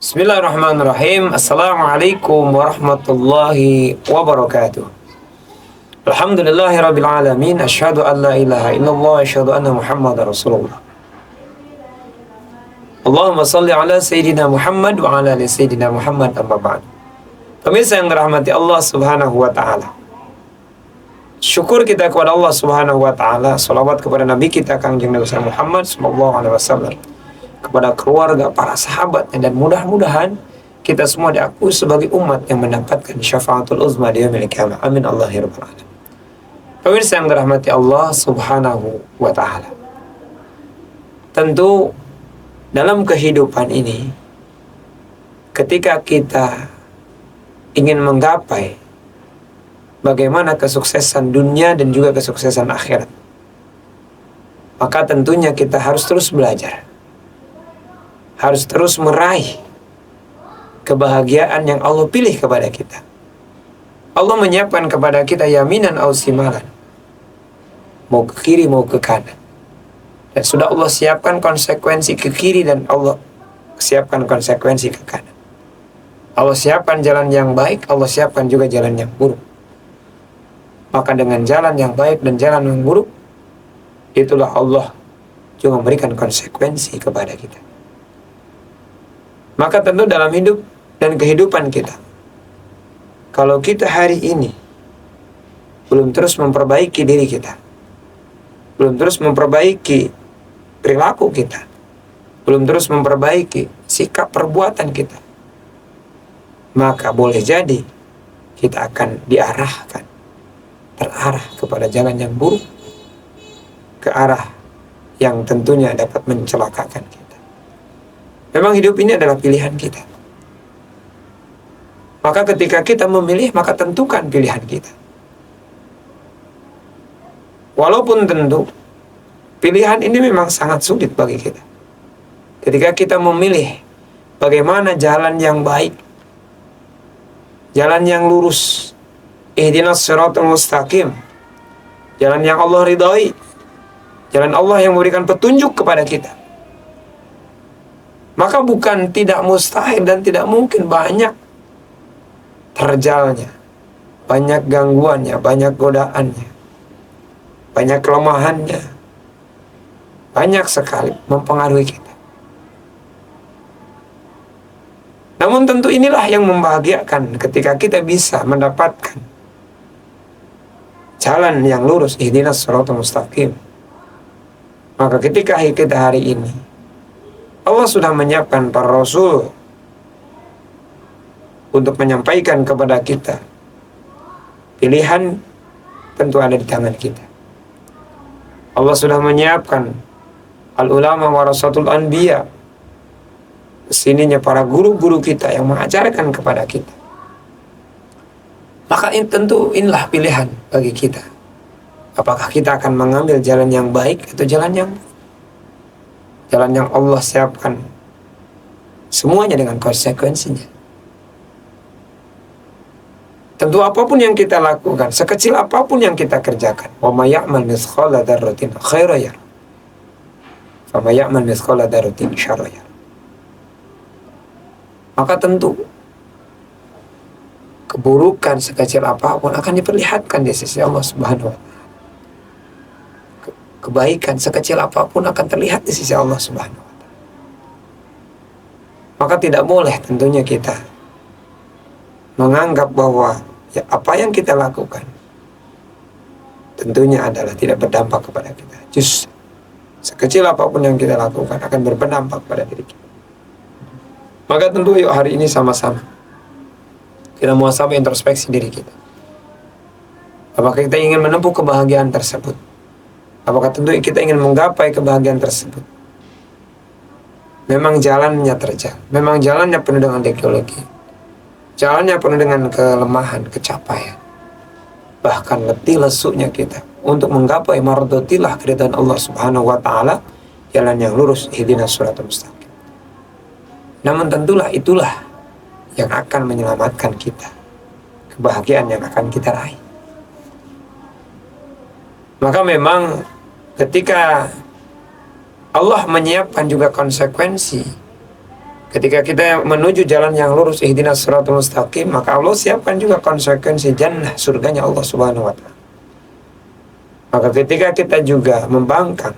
Bismillahirrahmanirrahim. Assalamualaikum warahmatullahi wabarakatuh. Alhamdulillahirabbil alamin. Asyhadu an la ilaha illallah wa asyhadu anna Muhammadar Rasulullah. Allahumma shalli ala sayyidina Muhammad wa ala ali sayyidina Muhammad, amma ba'd. Pemirsa yang dirahmati Allah Subhanahu wa taala. Syukur kita kepada Allah Subhanahu wa taala, salawat kepada nabi kita Kangjeng Nabi Muhammad sallallahu alaihi wasallam, kepada keluarga, para sahabatnya, dan mudah-mudahan kita semua diakui sebagai umat yang mendapatkan syafaatul uzma di yaumil qiyamah. Amin Allah ya rabbal alamin. Pemirsa yang dirahmati Allah Subhanahu wa taala. Tentu dalam kehidupan ini, ketika kita ingin menggapai bagaimana kesuksesan dunia dan juga kesuksesan akhirat, maka tentunya kita harus terus belajar, harus terus meraih kebahagiaan yang Allah pilih kepada kita. Allah menyiapkan kepada kita yaminan au simalan, mau ke kiri mau ke kanan, dan sudah Allah siapkan konsekuensi ke kiri dan Allah siapkan konsekuensi ke kanan. Allah siapkan jalan yang baik, Allah siapkan juga jalan yang buruk. Maka dengan jalan yang baik dan jalan yang buruk, itulah Allah juga memberikan konsekuensi kepada kita. Maka tentu dalam hidup dan kehidupan kita, kalau kita hari ini belum terus memperbaiki diri kita, belum terus memperbaiki perilaku kita, belum terus memperbaiki sikap perbuatan kita, maka boleh jadi kita akan terarah kepada jalan yang buruk, ke arah yang tentunya dapat mencelakakan kita. Memang hidup ini adalah pilihan kita. Maka ketika kita memilih, maka tentukan pilihan kita. Walaupun tentu pilihan ini memang sangat sulit bagi kita. Ketika kita memilih bagaimana jalan yang baik, jalan yang lurus, ihdinas siratal mustaqim, jalan yang Allah ridhai, jalan Allah yang memberikan petunjuk kepada kita, maka bukan tidak mustahil dan tidak mungkin banyak terjalnya, banyak gangguannya, banyak godaannya, banyak kelemahannya, banyak sekali mempengaruhi kita. Namun tentu inilah yang membahagiakan ketika kita bisa mendapatkan jalan yang lurus, ihdinas siratal mustaqim. Maka ketika kita hari ini, Allah sudah menyiapkan para rasul untuk menyampaikan kepada kita. Pilihan tentu ada di tangan kita. Allah sudah menyiapkan al-ulama warasatul anbiya, sininya para guru-guru kita yang mengajarkan kepada kita. Maka tentu inilah pilihan bagi kita. Apakah kita akan mengambil jalan yang baik atau jalan yang buruk? Jalan yang Allah siapkan semuanya dengan konsekuensinya. Tentu apapun yang kita lakukan, sekecil apapun yang kita kerjakan, wa may ya'mal mithqala dzarratin khairan yarah, wa may ya'mal mithqala dzarratin syarran yarah. Maka tentu keburukan sekecil apapun akan diperlihatkan di sisi Allah Subhanahu wa taala. Kebaikan sekecil apapun akan terlihat di sisi Allah Subhanahu wa taala. Maka tidak boleh tentunya kita menganggap bahwa apa yang kita lakukan tentunya adalah tidak berdampak kepada kita. Justru sekecil apapun yang kita lakukan akan berdampak pada diri kita. Maka tentu yuk hari ini sama-sama kita muhasabah introspeksi diri kita. Apakah kita ingin menempuh kebahagiaan tersebut? Apakah tentu kita ingin menggapai kebahagiaan tersebut? Memang jalannya terjal, memang jalannya penuh dengan teknologi, jalannya penuh dengan kelemahan, kecapaian, bahkan letih lesunya kita untuk menggapai mardotillah, keridhaan Allah Subhanahu wa taala, jalan yang lurus, ihdinas siratal mustaqim. Namun tentulah itulah yang akan menyelamatkan kita, kebahagiaan yang akan kita raih. Maka memang ketika Allah menyiapkan juga konsekuensi Ketika kita menuju jalan yang lurus, ihdinas siratal mustaqim, maka Allah siapkan juga konsekuensi jannah, surganya Allah Subhanahu wa taala. Maka ketika kita juga membangkang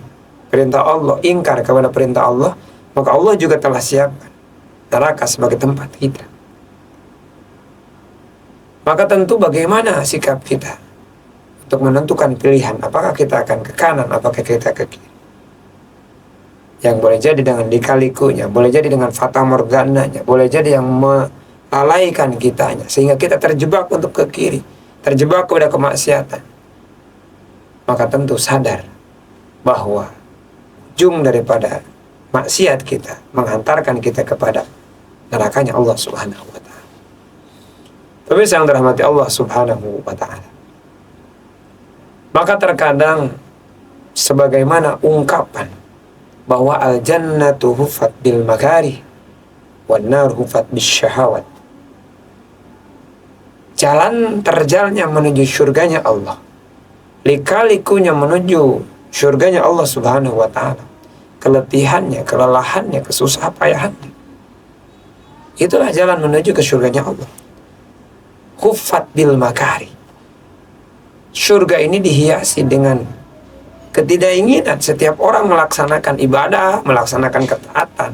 perintah Allah, ingkar kepada perintah Allah, maka Allah juga telah siapkan neraka sebagai tempat kita. Maka tentu bagaimana sikap kita untuk menentukan pilihan, apakah kita akan ke kanan, apakah kita ke kiri. Yang boleh jadi dengan lika-likunya, boleh jadi dengan fata morgananya, boleh jadi yang melalaikan kitanya, sehingga kita terjebak untuk ke kiri, terjebak kepada kemaksiatan. Maka tentu sadar bahwa ujung daripada maksiat kita menghantarkan kita kepada nerakanya Allah Subhanahu wa taala. Pemirsa yang dirahmati Allah Subhanahu wa taala. Maka terkadang sebagaimana ungkapan bahwa al-jannatu hufat bil makarih wan nar hufat bis syahawat. Jalan terjalnya menuju surganya Allah, lika-likunya menuju surganya Allah Subhanahu wa taala, keletihannya, kelelahannya, kesusah payahannya, itulah jalan menuju ke surganya Allah. Hufat bil makarih. Surga ini dihiasi dengan ketidakinginan setiap orang melaksanakan ibadah, melaksanakan ketaatan.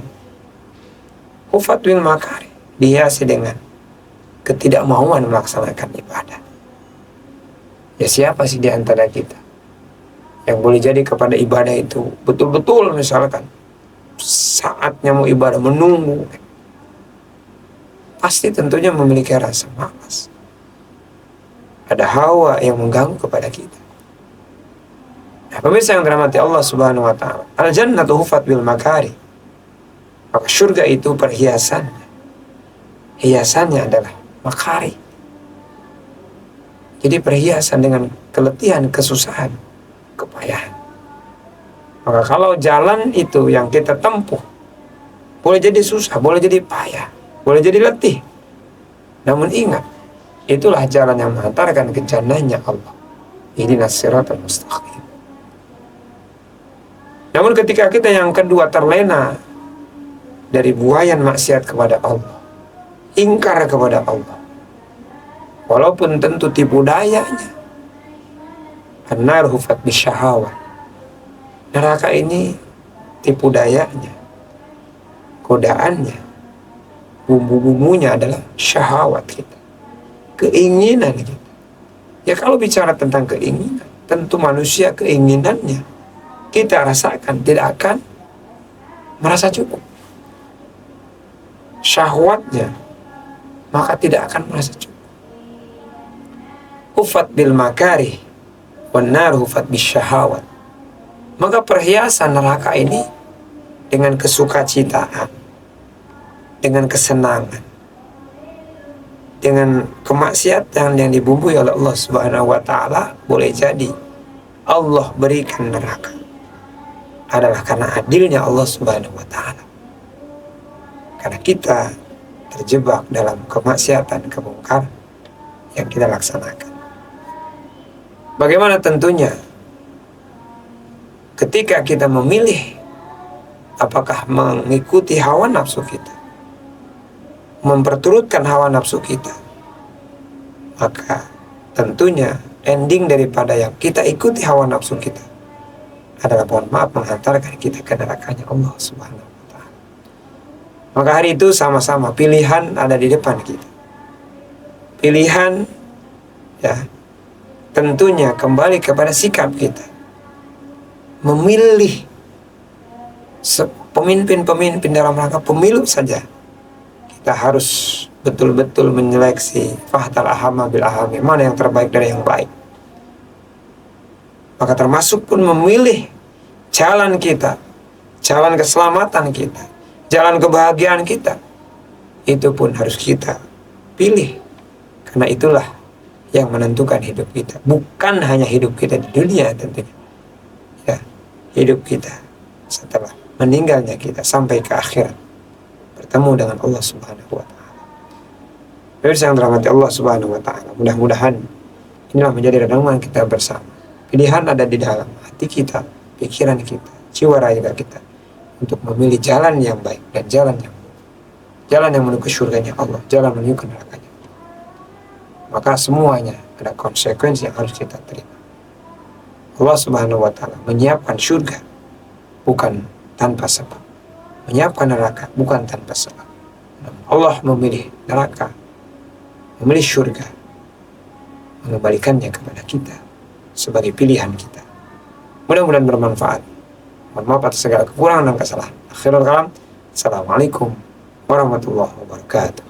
Hufat bil makari, dihiasi dengan ketidakmauan melaksanakan ibadah. Ya siapa sih di antara kita yang boleh jadi kepada ibadah itu betul-betul misalkan saatnya mau ibadah menunggu, pasti tentunya memiliki rasa malas. Ada hawa yang mengganggu kepada kita. Nah, pemirsa yang dirahmati Allah Subhanahu wa taala, al-jannatu hufat bil makari. Maka surga itu perhiasannya. Hiasannya adalah makari. Jadi perhiasan dengan keletihan, kesusahan, kepayahan. Maka kalau jalan itu yang kita tempuh boleh jadi susah, boleh jadi payah, boleh jadi letih. Namun ingat, itulah jalan yang menghantarkan ke jannahnya Allah. Ihdinas siratal mustaqim. Namun ketika kita yang kedua terlena dari buayan maksiat kepada Allah, ingkar kepada Allah, walaupun tentu tipu dayanya, an-nar hufat bisyahawat. Neraka ini tipu dayanya, godaannya, bumbu-bumbunya adalah syahwat kita, keinginan kita. Ya kalau bicara tentang keinginan, tentu manusia keinginannya kita rasakan tidak akan merasa cukup. Syahwatnya maka tidak akan merasa cukup. Hufat bil makarih wan nar hufat bisyahawat. Maka perhiasan neraka ini dengan kesukacitaan, dengan kesenangan, dengan kemaksiatan yang dibumbui oleh Allah Subhanahu wa taala, boleh jadi Allah berikan neraka adalah karena adilnya Allah Subhanahu wa taala. Karena kita terjebak dalam kemaksiatan, kemungkaran yang kita laksanakan. Bagaimana tentunya ketika kita memilih apakah mengikuti hawa nafsu kita, memperturutkan hawa nafsu kita, maka tentunya ending daripada yang kita ikuti hawa nafsu kita adalah, mohon maaf, menghantarkan kita ke nerakanya Allah Subhanahu wa taala. Maka hari itu sama-sama pilihan ada di depan kita. Pilihan ya tentunya kembali kepada sikap kita. Memilih pemimpin-pemimpin dalam rangka pemilu saja. Kita harus betul-betul menyeleksi fahtal ahama bil ahami, mana yang terbaik dari yang baik. Maka termasuk pun memilih jalan kita, jalan keselamatan kita, jalan kebahagiaan kita, itu pun harus kita pilih. Karena itulah yang menentukan hidup kita. Bukan hanya hidup kita di dunia tentunya, ya, hidup kita setelah meninggalnya kita sampai ke akhirat, bertemu dengan Allah Subhanahu wa taala. Pemirsa yang dirahmati Allah Subhanahu wa taala, mudah-mudahan inilah menjadi renungan kita bersama. Pilihan ada di dalam hati kita, pikiran kita, jiwa raga kita, untuk memilih jalan yang baik dan jalan yang jalan yang menuju ke surganya Allah, jalan menuju ke nerakanya. Maka semuanya ada konsekuensi yang harus kita terima. Allah Subhanahu wa Ta'ala menyiapkan surga bukan tanpa sebab, menyiapkan neraka bukan tanpa sebab. Allah memilih neraka, memilih surga, mengembalikannya kepada kita sebagai pilihan kita. Mudah-mudahan bermanfaat. Mohon maaf atas segala kekurangan dan kesalahan. Akhirul kalam. Assalamualaikum warahmatullahi wabarakatuh.